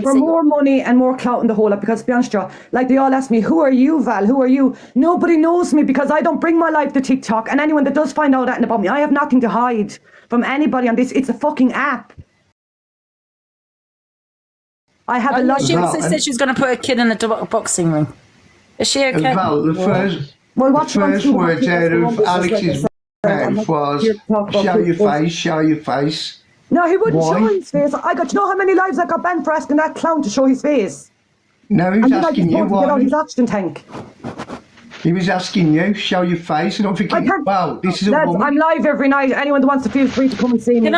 for more money and more clout in the whole lot, because to be honest, Joe, like they all ask me, who are you, Val? Who are you? Nobody knows me because I don't bring my life to TikTok, and anyone that does find out that about me, I have nothing to hide from anybody on this. It's a fucking app. I have a lot. She also said she was going to put a kid in a boxing ring. Is she okay? Val, the first words out of Alex's mouth was, show your face, show your face. No, he wouldn't show his face. I got, you know how many lives I got banned for asking that clown to show his face? No, he was asking you why. Get out his oxygen tank. He was asking you, show your face, and I'm thinking, wow, this is a woman. I'm live every night. Anyone that wants to feel free to come and see me.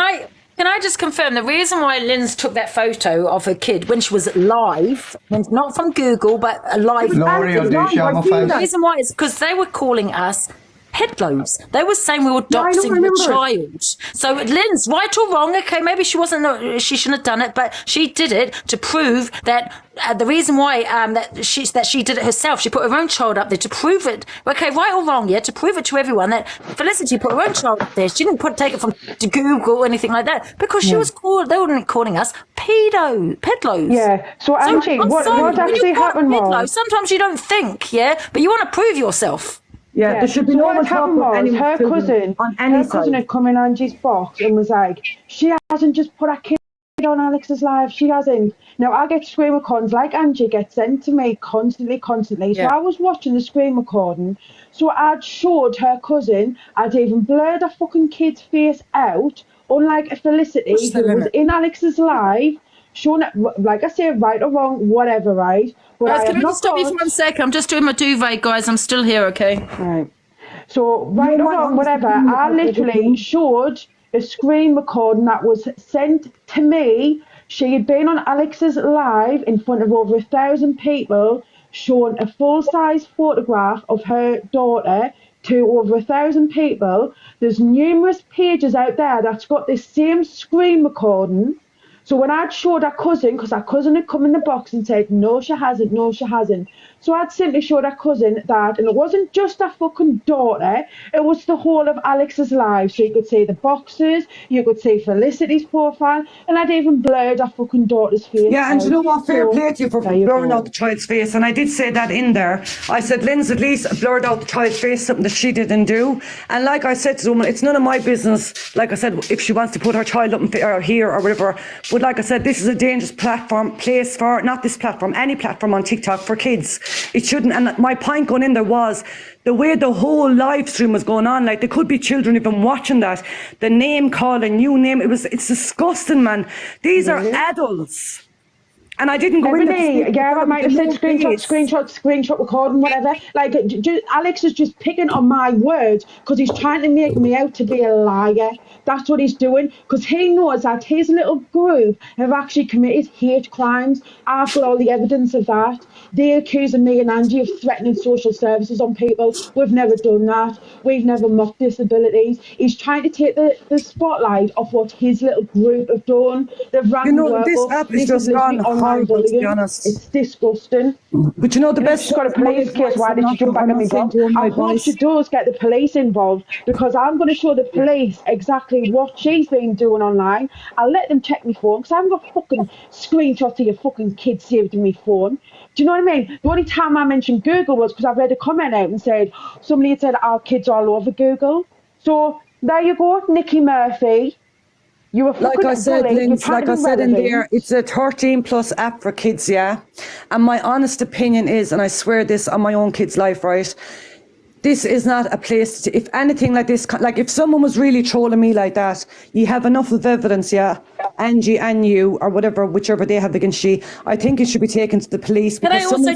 Can I just confirm the reason why Linz took that photo of her kid when she was live, not from Google, but a live? Laurie, I do show my face. The reason why is because they were calling us pedlos. They were saying we were doxing the child. So Linz, right or wrong, okay, maybe she shouldn't have done it, but she did it to prove that the reason why that she did it herself. She put her own child up there to prove it. Okay, right or wrong, to prove it to everyone that Felicity put her own child up there. She didn't take it from Google or anything like that because she was called. They weren't calling us pedlos. Yeah. So Angie, what actually happened was, sometimes you don't think, but you want to prove yourself. Yeah, there should be no one talking about her cousin. Her cousin had come in Angie's box and was like, she hasn't just put a kid on Alex's live. She hasn't. Now I get screen recordings like Angie gets sent to me constantly. So I was watching the screen recording. So I'd showed her cousin. I'd even blurred a fucking kid's face out, unlike a Felicity who was in Alex's live. Showing it, like I say, right or wrong, whatever, right? But guys, can I just stop you for 1 second? I'm just doing my duvet, guys. I'm still here, okay? Right. So, right or wrong, whatever, I literally showed a screen recording that was sent to me. She had been on Alex's live in front of over 1,000 people, showing a full-size photograph of her daughter to over 1,000 people. There's numerous pages out there that's got this same screen recording. So when I'd showed her cousin, because her cousin had come in the box and said, no, she hasn't, no, she hasn't. So I'd simply showed her cousin that, and it wasn't just her fucking daughter, it was the whole of Alex's life. So you could see the boxes, you could see Felicity's profile, and I'd even blurred her fucking daughter's face. Yeah, and you know what, fair play to you for blurring out the child's face. And I did say that in there. I said, Linz at least blurred out the child's face, something that she didn't do. And like I said to the woman, it's none of my business, like I said, if she wants to put her child up or here or whatever. But like I said, this is a dangerous place for, not this platform, any platform on TikTok for kids. It shouldn't. And my point going in there was the way the whole live stream was going on, like there could be children even watching that, the name calling, you name, it's disgusting, man. These are adults. And I didn't go in. Yeah, I might have said screenshot recording, whatever. Like, Alex is just picking on my words because he's trying to make me out to be a liar. That's what he's doing because he knows that his little group have actually committed hate crimes. I've got all the evidence of that. They're accusing me and Angie of threatening social services on people. We've never done that. We've never mocked disabilities. He's trying to take the spotlight off what his little group have done. They've ran this app is just gone horrible, to be honest. It's disgusting. But you know the best. She's got a police case. Why did you jump back at me, Bob? I hope she does get the police involved because I'm going to show the police exactly what she's been doing online. I'll let them check my phone because I haven't got fucking screenshots of your fucking kids saved in my phone. Do you know what I mean? The only time I mentioned Google was because I've read a comment out and said somebody had said our kids are all over Google. So there you go, Nikki Murphy. You were like I said, Linz, like I said in there, it's a 13+ app for kids, yeah. And my honest opinion is, and I swear this on my own kid's life, right? This is not a place to, if anything like this, like if someone was really trolling me like that, you have enough of evidence, yeah, Angie and you, or whatever, whichever they have against you, I think it should be taken to the police. Can I also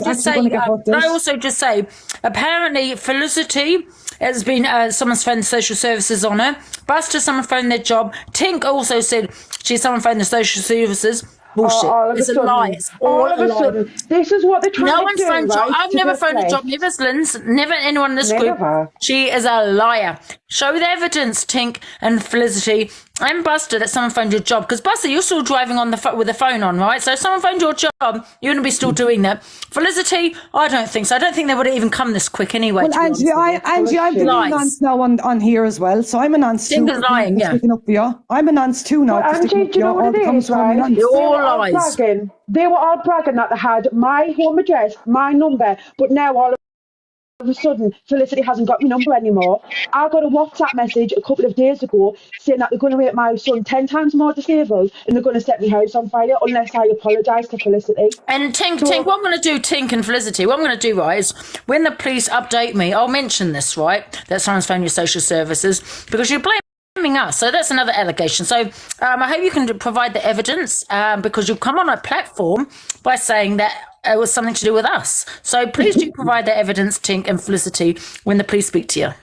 just say, apparently Felicity has been, someone's phoned the social services on her, Buster, someone phoned their job, Tink also said someone phoned the social services. Bullshit. It's a lie. It's all a lie. This is what they're trying to do, right? I've never phoned a job. Never Linz. Never anyone in this group. She is a liar. Show the evidence, Tink and Felicity. I'm Buster that someone phoned your job, because Buster, you're still driving on with the phone on, right? So if someone phoned your job, you wouldn't be still doing that. Felicity, I don't think so. I don't think they would have even come this quick anyway. Well, Angie, I'm the nonce now on here as well, so I'm a nonce too. Lying, yeah. Up for you. I'm a nonce too now. Well, Angie, do you know what it is, right? You're all lies. They were all bragging that they had my home address, my number, but now all of a sudden Felicity hasn't got my number anymore. I got a WhatsApp message a couple of days ago saying that they're going to make my son 10 times more disabled and they're going to set my house on fire unless I apologise to Felicity. And Tink, what I'm going to do, Tink and Felicity, what I'm going to do, right, is when the police update me, I'll mention this, right, that someone's phoned your social services, because you're blaming us. So that's another allegation. So I hope you can provide the evidence, because you've come on a platform by saying that it was something to do with us. So please do provide the evidence, Tink and Felicity, when the police speak to you.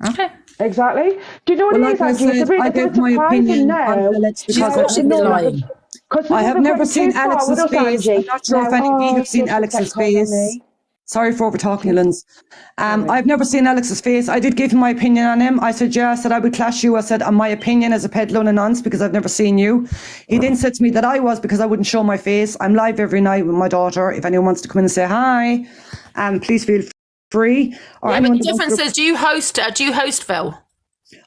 Okay. Exactly. Do you know what it is, Angie? I gave my opinion on Alex because She's lying. I have never seen Alex's face. I'm not sure if any of you have seen Alex's face. Sorry for overtalking you, Linz. I've never seen Alex's face. I did give him my opinion on him. I said, yeah, I said I would clash you. I said, my opinion as a peddler and a nonce, because I've never seen you. He then said to me that I was, because I wouldn't show my face. I'm live every night with my daughter. If anyone wants to come in and say hi, please feel free. Or yeah, but the difference is, do you host, Phil?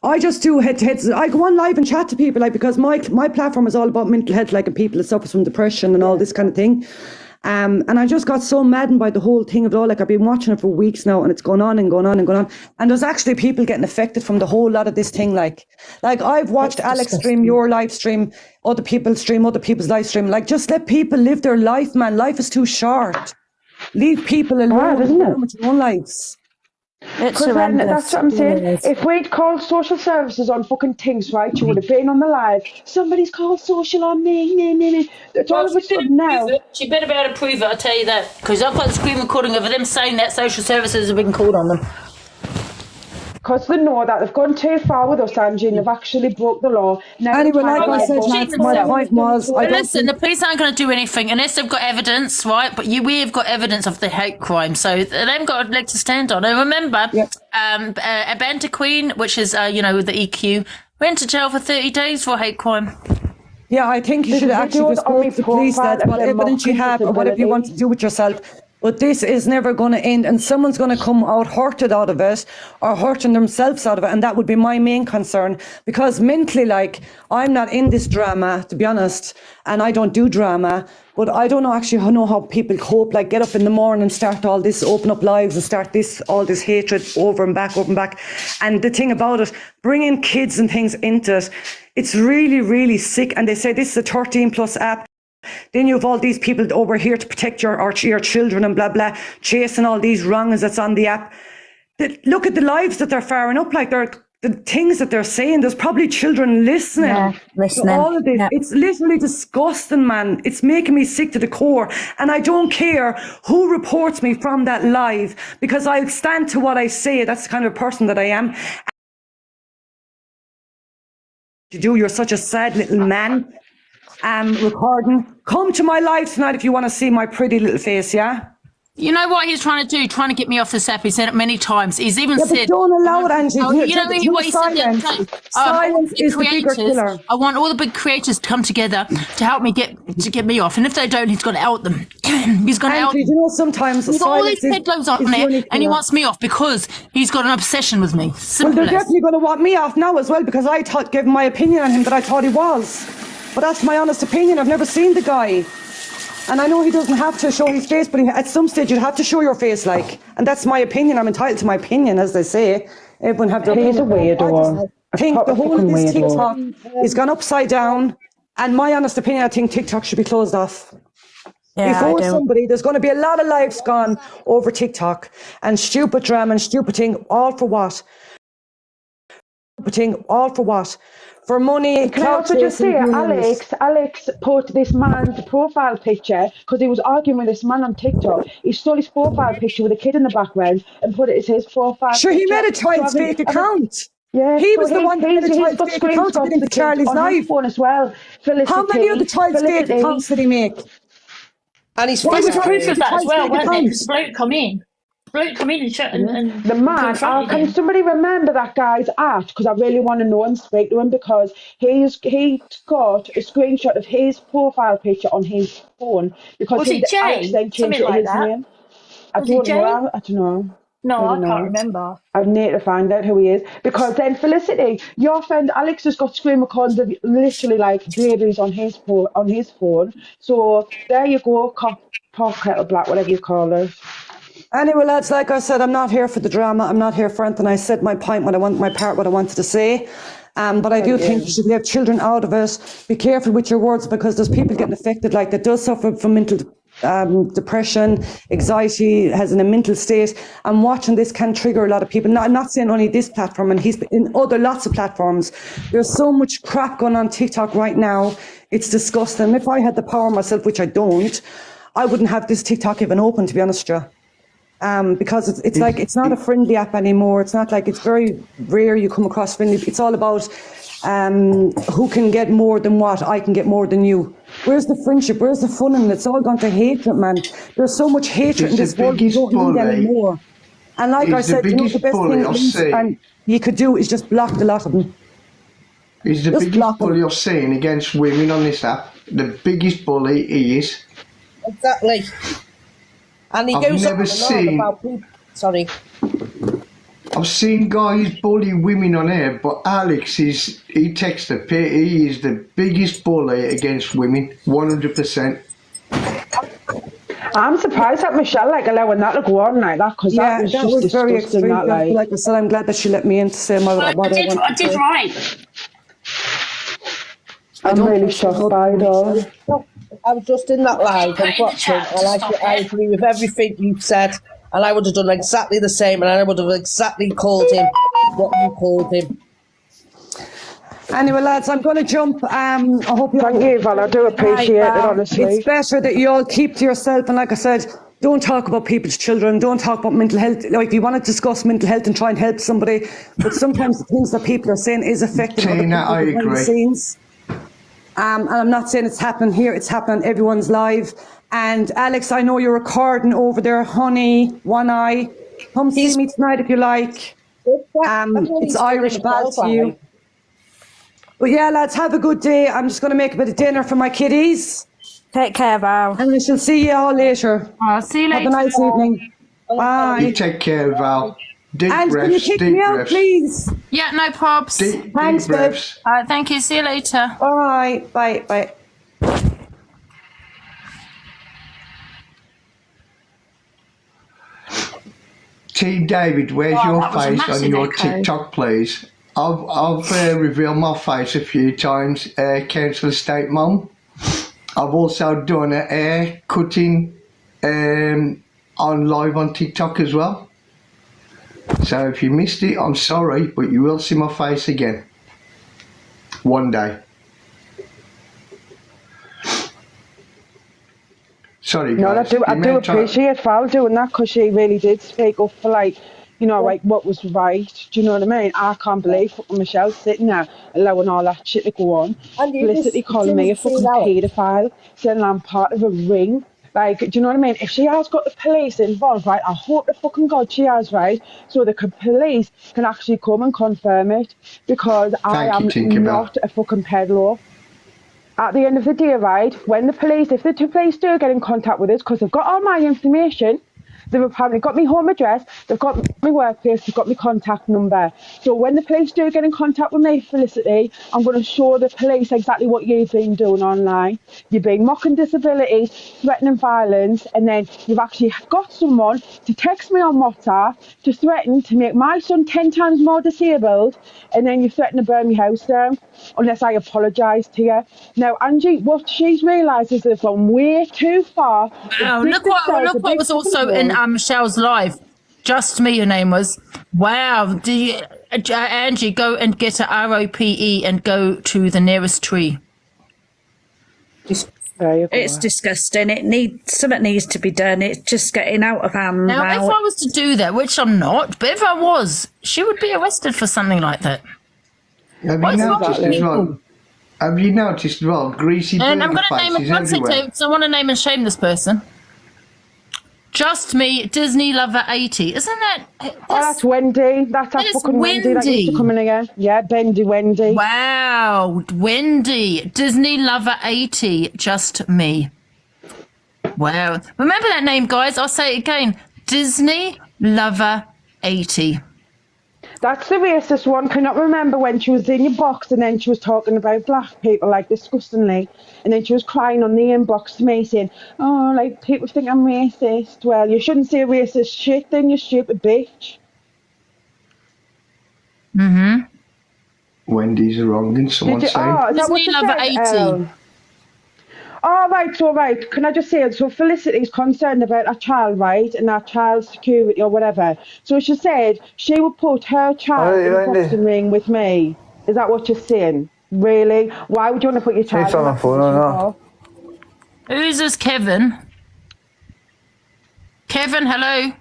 I just do head-to-heads. I go on live and chat to people, like, because my platform is all about mental health, like, and people that suffer from depression and all this kind of thing. And I just got so maddened by the whole thing of it all. Like, I've been watching it for weeks now, and it's going on and going on and going on. And there's actually people getting affected from the whole lot of this thing. Like I've watched Alex stream your live stream, other people stream other people's live stream. Like, just let people live their life, man. Life is too short. Leave people alone, isn't it? With their own lives. That's what I'm saying. If we'd called social services on fucking things, right, you would have been on the live. Somebody's called social on me. It's all of a sudden now. She better be able to prove it, I'll tell you that. Because I've got a screen recording of them saying that social services have been called on them. Because they know that they've gone too far with us, Angie, and they've actually broke the law. Now anyway, like I said, my point was... Listen, the police aren't going to do anything unless they've got evidence, right? But we've got evidence of the hate crime, so they've got a leg to stand on. And remember, a Banter Queen, which is, with the EQ, went to jail for 30 days for hate crime. Yeah, I think you should actually just go to the police, that what evidence you have or whatever you want to do with yourself. But this is never going to end, and someone's going to come out hurted out of it or hurting themselves out of it. And that would be my main concern, because mentally, like, I'm not in this drama, to be honest, and I don't do drama, but I don't know how people cope, like, get up in the morning and start all this, open up lives and start all this hatred over and back. And the thing about it, bringing kids and things into it, it's really, really sick. And they say this is a 13+ app. Then you have all these people over here to protect your children and blah, blah, chasing all these wrongs that's on the app. Look at the lives that they're firing up, like the things that they're saying. There's probably children listening. To all of this. Yeah. It's literally disgusting, man. It's making me sick to the core. And I don't care who reports me from that live, because I'll stand to what I say. That's the kind of person that I am. You're such a sad little man. Recording. Come to my live tonight if you want to see my pretty little face, yeah? You know what he's trying to do? Trying to get me off this app. He's said it many times. He's even said... But don't allow it, Angie. What he said? Silence is the bigger killer. I want all the big creators to come together to help me get me off. And if they don't, he's going to out them. He's going to out them. You know, sometimes he's got all these headlines on there, and he wants me off because he's got an obsession with me. Simple. Well, they're definitely going to want me off now as well, because I gave my opinion on him that I thought he was. But that's my honest opinion. I've never seen the guy. And I know he doesn't have to show his face, but at some stage you'd have to show your face, like. And that's my opinion. I'm entitled to my opinion, as they say. Everyone have their opinion. He's a weirdo. I think the whole of this TikTok is gone upside down. And my honest opinion, I think TikTok should be closed off. Yeah, before somebody, there's going to be a lot of lives gone over TikTok. And stupid drama and stupid thing, all for what? For money. Can I also just say, Alex put this man's profile picture, because he was arguing with this man on TikTok. He stole his profile picture with a kid in the background and put it as his profile picture. He made a child's fake account. Yeah, he was the one who made a child's fake account to Charlie's live. As well. How many of the child's fake accounts did he make? And he's proof of that as well, weren't they? Because bloke come in. bloke come in and shut and The man, confronted can him. somebody remember that guy's at? Because I really want to know and speak to him because he's got a screenshot of his profile picture on his phone because Was it Alex Jay? then changed Something it to like his that? name. I Was it don't Jay? know. I don't know. No, I don't can't know. remember. I need to find out who he is because then Felicity, your friend Alex has got screen recordings of literally like babies on his phone. So there you go, pot kettle black, whatever you call it. Anyway, lads, like I said, I'm not here for the drama. I'm not here for anything. I said my point, what I wanted to say. But I do think you should have children out of it. Be careful with your words because there's people getting affected like that does suffer from mental depression, anxiety, has in a mental state. And watching this can trigger a lot of people. Now, I'm not saying only this platform, and he's in other lots of platforms. There's so much crap going on TikTok right now. It's disgusting. If I had the power myself, which I don't, I wouldn't have this TikTok even open, to be honest with you. Because it's like, it's not a friendly app anymore. It's not like, it's very rare you come across friendly. It's all about who can get more than what, I can get more than you. Where's the friendship? Where's the fun in it? It's all gone to hatred, man. There's so much hatred in this world, we don't need anymore. And like I said, you know, the best thing you could do is just block the lot of them. He's the biggest bully I've seen against women on this app. The biggest bully he is. Exactly. And he goes on and on about people. Sorry. I've seen guys bully women on air, but Alex he texted he is the biggest bully against women, 100%. I'm surprised that Michelle allowing that to go on like that because that was just very extreme. Like I said, I'm glad that she let me in to say what I wanted to say. I did right. I'm really shocked by it all. I was just in that live and watching, and I agree with everything you said, and I would have done exactly the same, and I would have exactly called him what you called him. Anyway, lads, I'm going to jump. I hope you. Thank you, Val. I do appreciate it, honestly. It's better that you all keep to yourself, and like I said, don't talk about people's children. Don't talk about mental health. Like, you want to discuss mental health and try and help somebody, but sometimes the things that people are saying is affecting other people I agree. behind the scenes. And I'm not saying it's happening here, it's happening on everyone's live. And Alex, I know you're recording over there, honey, one eye. Come see me tonight if you like. It's Irish bad to you. But yeah, lads, have a good day. I'm just going to make a bit of dinner for my kiddies. Take care, Val. And we shall see you all later. I'll see you later. Have a nice evening. Bye. You take care, Val. Deep and breaths, can you kick deep me out, breaths. please? Yeah, no probs. Thanks, deep babe. breaths. All right, thank you. See you later. Bye. Bye. Bye. T. David, where's your face on your TikTok, please? I've revealed my face a few times, Council Estate Mum. I've also done a hair cutting on live on TikTok as well. So if you missed it, I'm sorry, but you will see my face again one day. Sorry, guys. No, I do appreciate Val doing that because she really did speak up for what was right. Do you know what I mean? I can't believe fucking Michelle sitting there allowing all that shit to go on. Felicity calling me a fucking paedophile, saying I'm part of a ring. Like, do you know what I mean? If she has got the police involved, right, I hope to fucking God she has, right, so the police can actually come and confirm it because I am not a fucking peddler. At the end of the day, right, when if the police do get in contact with us, because they've got all my information, they've apparently got my home address, they've got my workplace, they've got my contact number. So when the police do get in contact with me, Felicity, I'm going to show the police exactly what you've been doing online. You've been mocking disabilities, threatening violence, and then you've actually got someone to text me on WhatsApp to threaten to make my son 10 times more disabled, and then you threaten to burn my house down unless I apologise to you. Now, Angie, what she's realised is they've gone way too far. Wow, look what was also in Michelle's live. Just Me, your name was. Wow. Do you, Angie, go and get a ROPE and go to the nearest tree. It's disgusting. Something needs to be done. It's just getting out of hand now. If I was to do that, which I'm not, but if I was, she would be arrested for something like that. Have you noticed as well? Greasy burger and I'm going to name faces everywhere. because I want to name and shame this person. Just Me, Disney Lover 80. Isn't that? Oh, that's Wendy. That's our It's fucking Wendy that used Wendy. to come in again. Yeah, Bendy Wendy. Wow, Wendy, Disney Lover 80, Just Me. Wow. Remember that name, guys. I'll say it again. Disney Lover 80. That's the racist one. Cannot remember when she was in your box and then she was talking about black people like disgustingly, and then she was crying on the inbox to me saying, "Oh, like people think I'm racist." Well, you shouldn't say racist shit then, you stupid bitch. Wendy's wrong in someone saying. Oh, is that what Disney you Lover said? 80. Oh, right, so right. Can I just say, so Felicity's concerned about her child, right, and her child's security or whatever. So she said she would put her child in a boxing ring with me. Is that what you're saying? Really? Why would you want to put your child in a boxing ring? Who's this Kevin? Kevin, hello?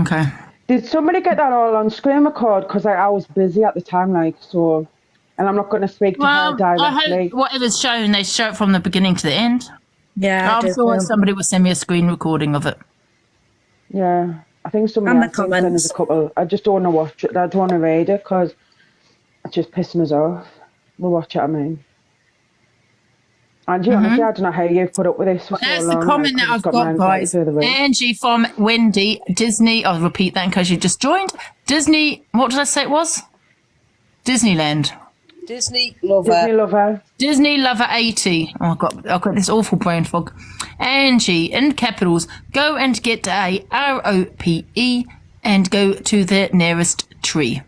Okay. Did somebody get that all on screen record? Because I was busy at the time, like, so... And I'm not going to speak to her Well, I directly. hope whatever's shown, they show it from the beginning to the end. Yeah, I'm sure somebody will send me a screen recording of it. Yeah, I think somebody And the else sent us comments. a couple. I just don't want to watch it. I don't want to read it because it's just pissing us off. We'll watch it, I mean. And honestly, I don't know how you've put up with this for That's so the long. comment like, that it's I've my got, anxiety guys. through the roof. Angie from Wendy, Disney. I'll repeat that in case you just joined. Disney, what did I say it was? Disneyland. Disney Lover. Disney Lover. Disney Lover 80. Oh, I've got this awful brain fog. Angie, in capitals, go and get a ROPE and go to the nearest tree.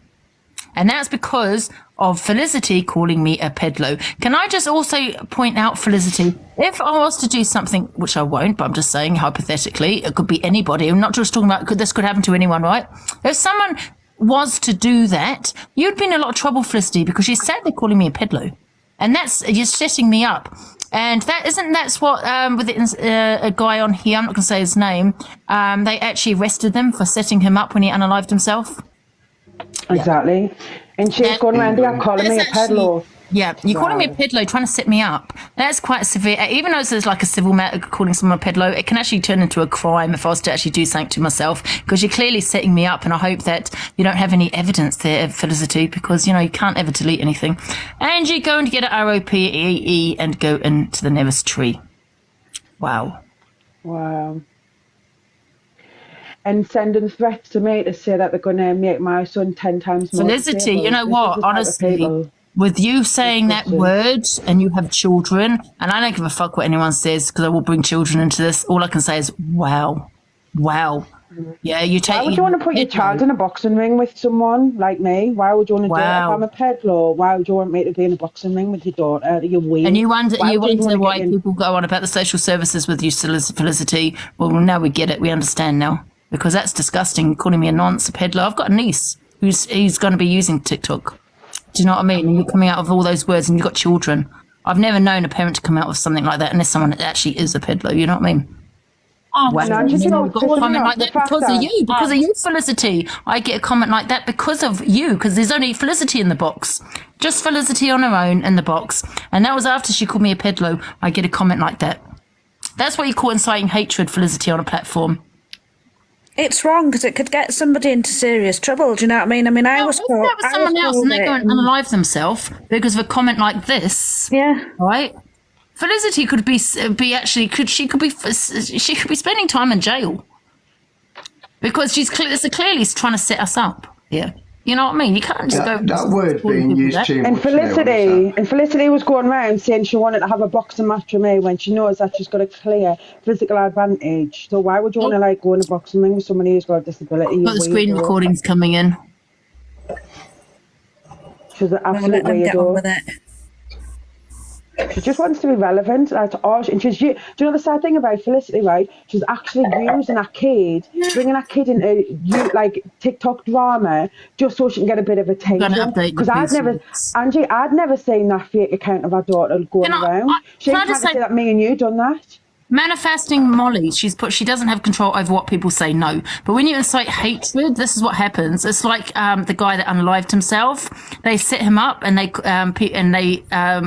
And that's because of Felicity calling me a pedlo. Can I just also point out, Felicity, if I was to do something, which I won't, but I'm just saying hypothetically, it could be anybody. I'm not just talking about this could happen to anyone, right? If someone was to do that, you'd be in a lot of trouble, Felicity, because you sat there calling me a pedlo. And you're setting me up. And that's what, with a guy on here, I'm not going to say his name, they actually arrested them for setting him up when he unalived himself. Exactly. And she's going around there calling me a pedalo. Yeah, you're calling me a pedlo, trying to set me up. That's quite severe. Even though it's like a civil matter, calling someone a pedlo, it can actually turn into a crime if I was to actually do something to myself, because you're clearly setting me up. And I hope that you don't have any evidence there, Felicity, because, you can't ever delete anything. Angie, go and get an ROPE and go into the nearest tree. Wow. Wow. And sending threats to me to say that they're going to make my son 10 times more Felicity, disabled. you know This what? is the type of Honestly, people. with you saying that word and you have children, and I don't give a fuck what anyone says because I will bring children into this. All I can say is, wow. Wow. Yeah, you take. Why would you want to put your child in a boxing ring with someone like me? Why would you want to do it if Wow. I'm a pedlar? Why would you want me to be in a boxing ring with your daughter? You're weird. And you wonder Why would wanna why get in- people go on about the social services with you, Felicity. Well, now we get it. We understand now. Because that's disgusting. You're calling me a nonce, a peddler. I've got a niece who's going to be using TikTok. Do you know what I mean? And you're coming out of all those words and you've got children. I've never known a parent to come out with something like that unless someone actually is a peddler. You know what I mean? Oh, No, just, you know, got a comment like the that fact because that- of you, because of you, Felicity. I get a comment like that because of you, because there's only Felicity in the box. Just Felicity on her own in the box. And that was after she called me a pedlo. I get a comment like that. That's what you call inciting hatred, Felicity, on a platform. It's wrong because it could get somebody into serious trouble. Do you know what I mean? I mean, I was If that was someone else and they go and unalive themselves because of a comment like this, yeah. right? Felicity could be spending time in jail because she's clearly trying to set us up. Yeah, you know what I mean. You can't just go. That word being used too much. And now, Felicity was going around saying she wanted to have a boxing match with me when she knows that she's got a clear physical advantage. So why would you want to go in a boxing ring with somebody who's got a disability? Got the screen recordings coming in. She's an I'll absolute let them get on weirdo. with it. She just wants to be relevant. That's all. And do you know the sad thing about Felicity, right? She's actually using that kid, bringing that kid into TikTok drama just so she can get a bit of attention. Because I'd never seen that fake account of her daughter going around. She can I tried just to say- say that me and you done that. Manifesting Molly, she doesn't have control over what people say no. But when you incite hatred, this is what happens. It's like the guy that unalived himself. They set him up and they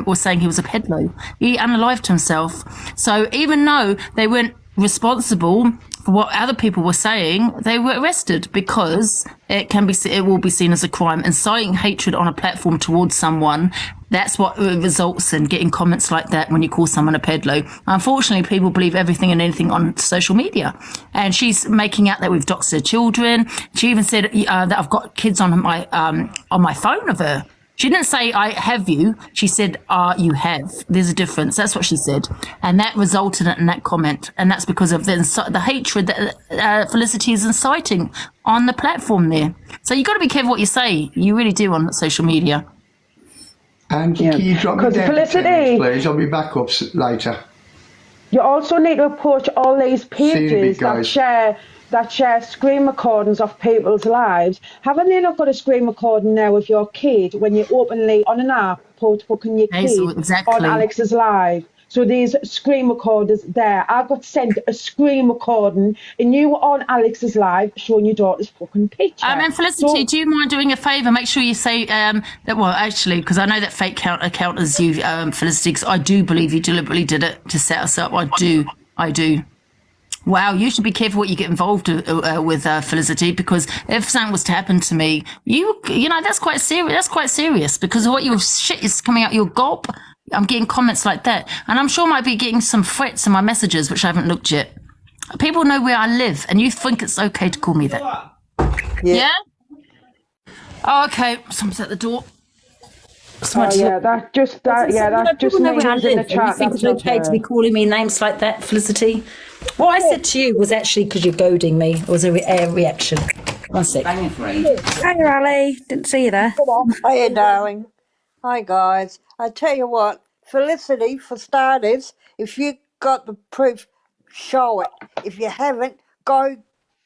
were saying he was a pedlo. He unalived himself. So even though they weren't responsible for what other people were saying, they were arrested because it will be seen as a crime. Inciting hatred on a platform towards someone, that's what results in getting comments like that when you call someone a pedlo. Unfortunately, people believe everything and anything on social media. And she's making out that we've doxed her children. She even said that I've got kids on my phone of her. She didn't say, I have you. She said, you have. There's a difference. That's what she said. And that resulted in that comment. And that's because of the hatred that Felicity is inciting on the platform there. So you've got to be careful what you say. You really do on social media. And can you drop me down Felicity, 10 minutes, please? I'll be back up later. You also need to approach all these pages that share screen recordings of people's lives. Haven't they not got a screen recording now of your kid when you openly on an app put fucking your kid on Alex's live? So these screen recorders there. I got sent a screen recording and you were on Alex's live showing your daughter's fucking picture. And Felicity, do you mind doing a favour? Make sure you say that, well, actually, because I know that fake account is you, Felicity, because I do believe you deliberately did it to set us up. I do. Wow, you should be careful what you get involved with, Felicity, because if something was to happen to me, you know, that's quite serious. That's quite serious because what your shit is coming out your gob. I'm getting comments like that. And I'm sure I might be getting some threats in my messages, which I haven't looked yet. People know where I live and you think it's okay to call me that. Yeah? Oh, okay. Someone's at the door. That's just names in the chat. You think it's okay to be calling me names like that, Felicity? What I said to you was actually because you're goading me. It was a reaction. 1 sec. Hi, Ali. Didn't see you there. Hiya, darling. Hi, guys. I tell you what, Felicity, for starters, if you got the proof, show it. If you haven't, go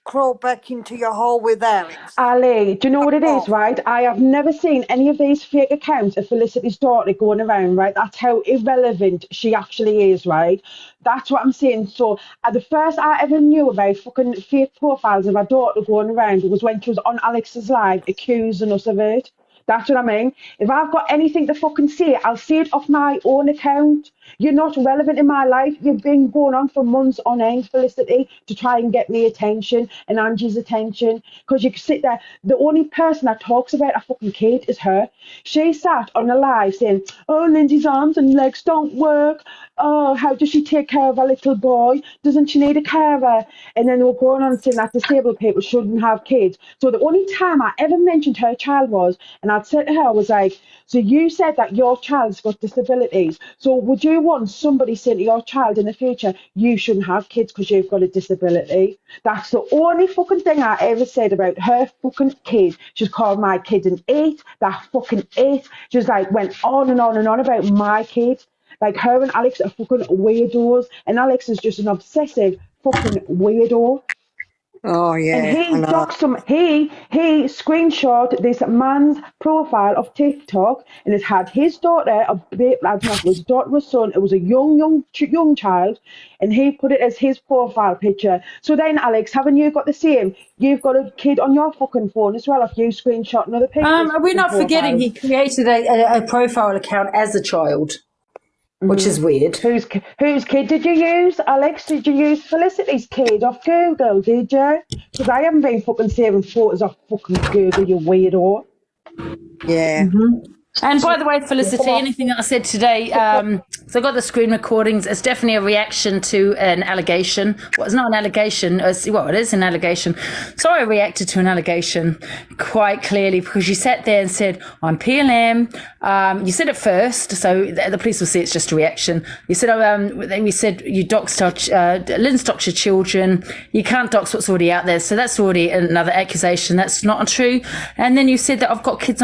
crawl back into your hole with Alex. Ali, do you know what it is, right? I have never seen any of these fake accounts of Felicity's daughter going around, right? That's how irrelevant she actually is, right? That's what I'm saying. So the first I ever knew about fucking fake profiles of her daughter going around was when she was on Alex's live accusing us of it. That's what I mean. If I've got anything to fucking say, I'll say it off my own account. You're not relevant in my life. You've been going on for months on end, Felicity, to try and get me attention and Angie's attention. Because you can sit there. The only person that talks about a fucking kid is her. She sat on a live saying, oh, Lindsay's arms and legs don't work. Oh, how does she take care of a little boy? Doesn't she need a carer? And then they were going on saying that disabled people shouldn't have kids. So the only time I ever mentioned her child was, and I'd said to her, I was like, so you said that your child's got disabilities. So would you want somebody saying to your child in the future, you shouldn't have kids because you've got a disability? That's the only fucking thing I ever said about her fucking kid. She's called my kid an 8, that fucking 8. She's like, went on and on and on about my kid. Like, her and Alex are fucking weirdos, and Alex is just an obsessive fucking weirdo. Oh, yeah. And he screenshot this man's profile of TikTok, and it had his daughter, I don't know if it was daughter or son, it was a young child, and he put it as his profile picture. So then, Alex, haven't you got the same? You've got a kid on your fucking phone as well if you screenshot another picture. Are we not forgetting he created a profile account as a child? Which is weird. Whose kid did you use, Alex? Did you use Felicity's kid off Google, did you? Because I haven't been fucking saving photos off fucking Google, you weirdo. Yeah. Mm-hmm. And by the way, Felicity, anything that I said today, so I got the screen recordings. It's definitely a reaction to an allegation. Well, it's not an allegation. Well, it is an allegation. So I reacted to an allegation quite clearly because you sat there and said, I'm PLM. You said it first, so the police will see it's just a reaction. You said, we said you doxed Lynn's doxed your children. You can't dox what's already out there. So that's already another accusation. That's not true. And then you said that I've got kids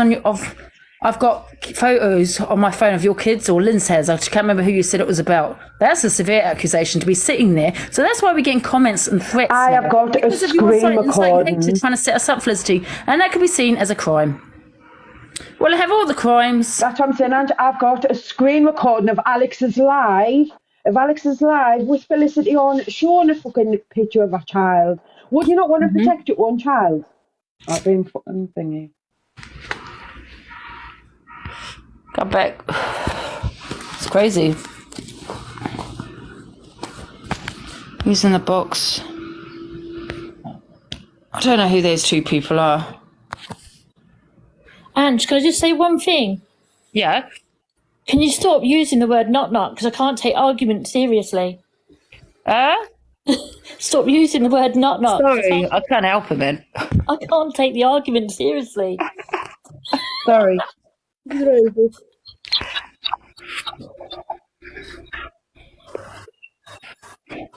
I've got photos on my phone of your kids, or Lynn says. I can't remember who you said it was about. That's a severe accusation to be sitting there. So that's why we're getting comments and threats. I have got a screen recording. Trying to set us up, Felicity. And that could be seen as a crime. Well, I have all the crimes. That's what I'm saying, Ange. I've got a screen recording of Alex's live with Felicity on, showing a fucking picture of a child. Would you not want to protect your own child? I've been fucking thingy. Got back. It's crazy. Who's in the box? I don't know who those two people are. Ange, can I just say one thing? Yeah. Can you stop using the word knock knock? Because I can't take argument seriously. Stop using the word knock knock. Sorry, I can't help it, man. I can't take the argument seriously. Sorry.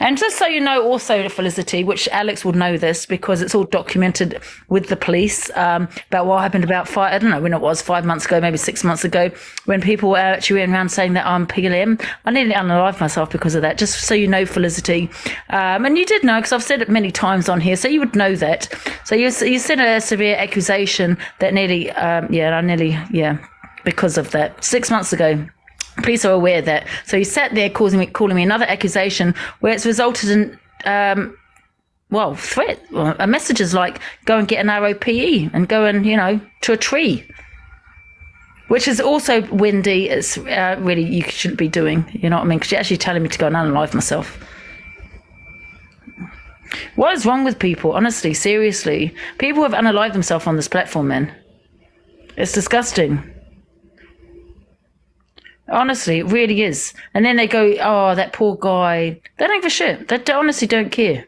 And just so you know, also, Felicity, which Alex would know this because it's all documented with the police about what happened about I don't know when it was, 5 months ago, maybe 6 months ago, when people were actually went around saying that I'm PLM. I nearly unalived myself because of that, just so you know, Felicity. And you did know because I've said it many times on here, so you would know that. So you said a severe accusation that because of that, 6 months ago. Police are aware of that. So he sat there calling me another accusation where it's resulted in, threat. Messages like, go and get an ROPE and go and, to a tree. Which is also, Wendy, it's really, you shouldn't be doing, you know what I mean? Because you're actually telling me to go and unalive myself. What is wrong with people? Honestly, seriously. People have unalived themselves on this platform, man. It's disgusting. Honestly, it really is. And then they go, oh, that poor guy. They don't give a shit. They honestly don't care.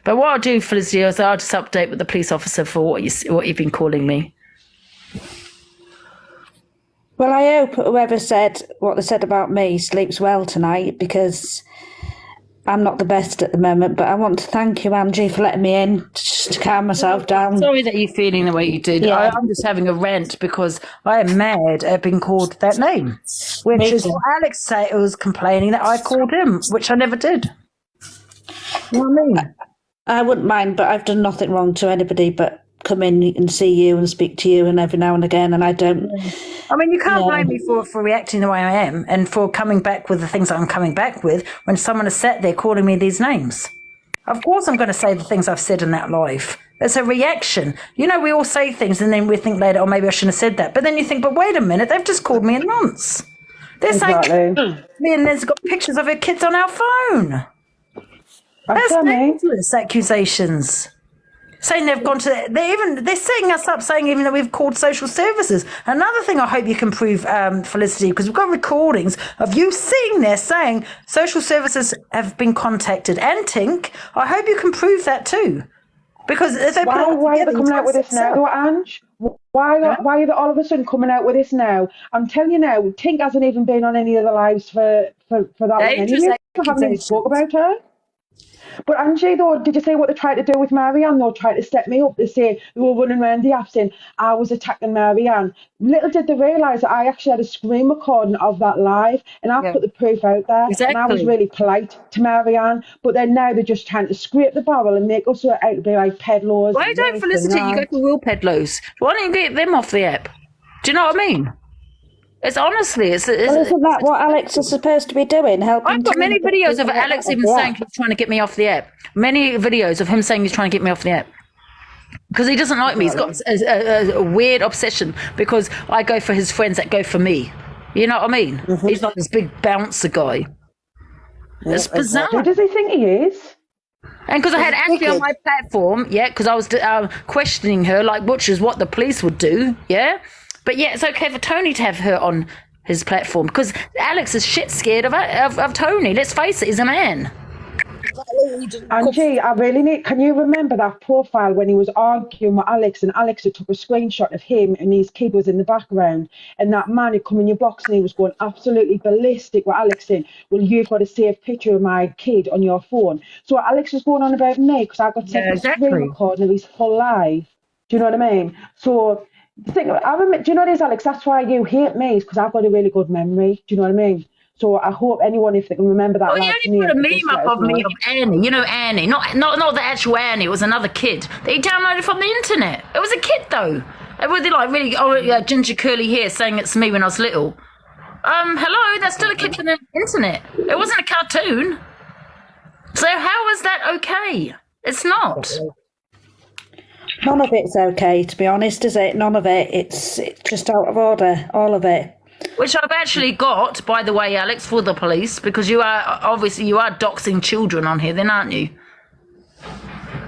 But what I'll do, Felicity, is I'll just update with the police officer for what you've been calling me. Well, I hope whoever said what they said about me sleeps well tonight, because I'm not the best at the moment, but I want to thank you, Angie, for letting me in just to calm myself down. Sorry that you're feeling the way you did. Yeah. I'm just having a rant because I am mad at being called that name, which is what Alex was complaining that I called him, which I never did. You know what I mean? I wouldn't mind, but I've done nothing wrong to anybody but come in and see you and speak to you and every now and again, and I don't. I mean, you can't blame me for reacting the way I am and for coming back with the things I'm coming back with when someone has sat there calling me these names. Of course I'm going to say the things I've said in that live. It's a reaction. We all say things and then we think later, oh, maybe I shouldn't have said that. But then you think, but wait a minute, they've just called me a nonce. They're saying, me and Liz got pictures of her kids on our phone. That's dangerous accusations. Saying they've gone to, they're setting us up, saying even that we've called social services. Another thing I hope you can prove, Felicity, because we've got recordings of you sitting there saying social services have been contacted. And Tink, I hope you can prove that too. Because if they why are they coming out with this now, Ange? Why are they all of a sudden coming out with this now? I'm telling you now, Tink hasn't even been on any of the lives for that long anyway. I haven't even spoke about her. But Angie, though, did you say what they tried to do with Marianne? They tried to step me up. They say they were running around the app saying I was attacking Marianne. Little did they realise that I actually had a screen recording of that live, and I put the proof out there. Exactly. And I was really polite to Marianne. But then now they're just trying to scrape the barrel and make us out to be like peddlers. Why don't, Felicity, you go for real peddlers? Why don't you get them off the app? Do you know what I mean? It's honestly, well, isn't that what Alex is supposed to be doing? Helping. I've got many videos of Alex even saying he's trying to get me off the app. Many videos of him saying he's trying to get me off the app. Because he doesn't like me. He's got a weird obsession because I go for his friends that go for me. You know what I mean? Mm-hmm. He's like this big bouncer guy. It's bizarre. Who does he think he is? And because I had Ashley on my platform, because I was questioning her, like, which is what the police would do, But it's okay for Tony to have her on his platform because Alex is shit scared of Tony. Let's face it, he's a man. Angie, I really need. Can you remember that profile when he was arguing with Alex and Alex had took a screenshot of him and his kid was in the background and that man had come in your box and he was going absolutely ballistic with Alex saying, well, you've got a saved picture of my kid on your phone. So Alex was going on about me because I got sent a screen recording of his full live. Do you know what I mean? So. Do you know what it is, Alex? That's why you hate me, because I've got a really good memory. Do you know what I mean? So I hope anyone, if they can remember that. Oh, you only put a meme up of me of Annie. You know Annie, not the actual Annie. It was another kid that he downloaded from the internet. It was a kid though. It was like really ginger curly hair, saying it's me when I was little. Hello, that's still a kid from the internet. It wasn't a cartoon. So how is that okay? It's not. None of it's okay, to be honest, is it? None of it. It's just out of order, all of it. Which I've actually got, by the way, Alex, for the police, because you are doxing children on here, then, aren't you?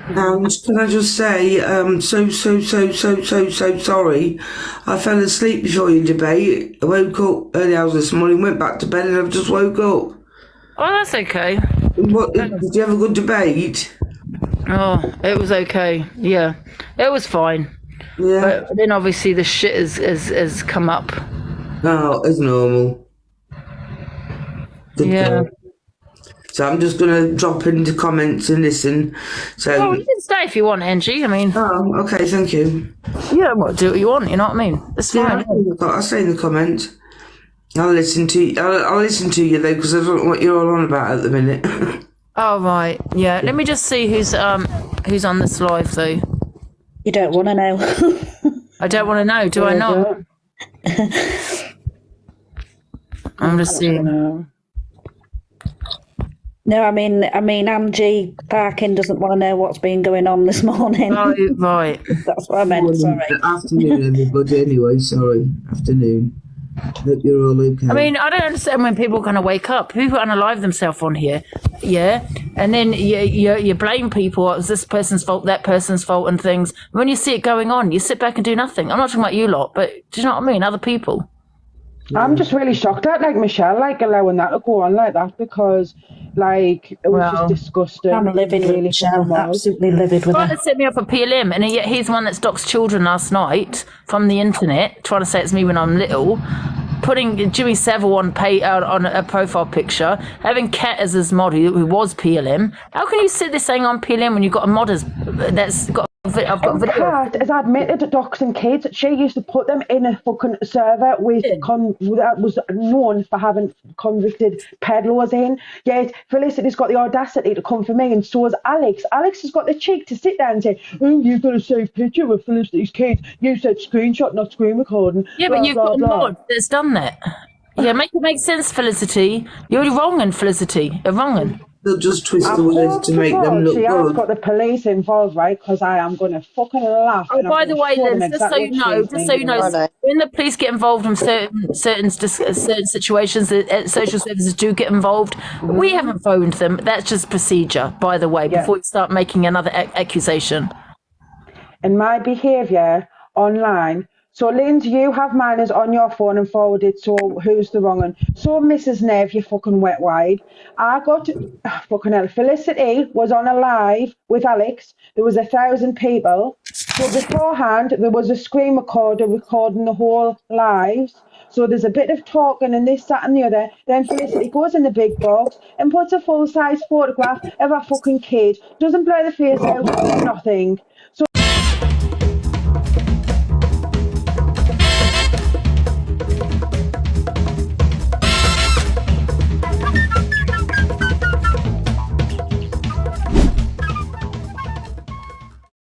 And can I just say, so sorry. I fell asleep before your debate. I woke up early hours this morning, went back to bed, and I've just woke up. Oh, that's okay. What, did you have a good debate? Oh, it was okay. Yeah, it was fine. Yeah. But then obviously the shit has come up. Oh, it's normal. Good Yeah. girl. So I'm just going to drop into comments and listen. So. Well, you can stay if you want, Angie. I mean. Oh, okay, thank you. Yeah, well, do what you want. You know what I mean? It's fine. I'll stay in the comments. I'll listen to you. I'll listen to you though, because I don't know what you're all on about at the minute. Oh right, yeah. Let me just see who's on this live though. You don't want to know. I don't want to know. Do I not? I'm just seeing. No, I mean, Angie Parkin doesn't want to know what's been going on this morning. Oh, right. That's what I meant. Sorry. Afternoon, everybody. Anyway, sorry. Afternoon. Hope you're all okay. I mean, I don't understand when people kind of wake up. People unalive themselves on here, yeah, and then you blame people. It's this person's fault, that person's fault, and things. When you see it going on, you sit back and do nothing. I'm not talking about you lot, but do you know what I mean? Other people. I'm just really shocked at Michelle allowing that to go on like that, because it was just disgusting. I'm livid with Michelle, absolutely livid with her. Trying to set me up for PLM, and yet he's the one that doxed children last night from the internet, trying to say it's me when I'm little, putting Jimmy Savile on a profile picture, having Kat as his model, who was PLM. How can you sit there saying I'm PLM when you've got a mod that's got... I've got video. Kat has admitted to doxing kids. She used to put them in a fucking server with that was known for having convicted peddlers in. Yet Felicity's got the audacity to come for me, and so has Alex. Alex has got the cheek to sit there and say, "Oh, you've got a safe picture of Felicity's kids. You said screenshot, not screen recording." Yeah, but you've got a mod that's done that. Yeah, make it make sense, Felicity. You're wrong, Felicity. You're wrong. They'll just twist the words to make them look She has good. got the police involved, right? Because I am going to fucking laugh. Oh, by the way, Liz, just so you know, when the police get involved in certain situations, social services do get involved. We haven't phoned them. That's just procedure, by the way, before you start making another accusation. And my behaviour online. So, Lindsay, you have manners on your phone and forwarded, so who's the wrong one? So, Mrs. Nev, you fucking wet wide. I got, fucking hell, Felicity was on a live with Alex. There was 1,000 people. So, beforehand, there was a screen recorder recording the whole lives. So there's a bit of talking and this, that and the other. Then Felicity goes in the big box and puts a full-size photograph of a fucking kid. Doesn't blur the face out, nothing. So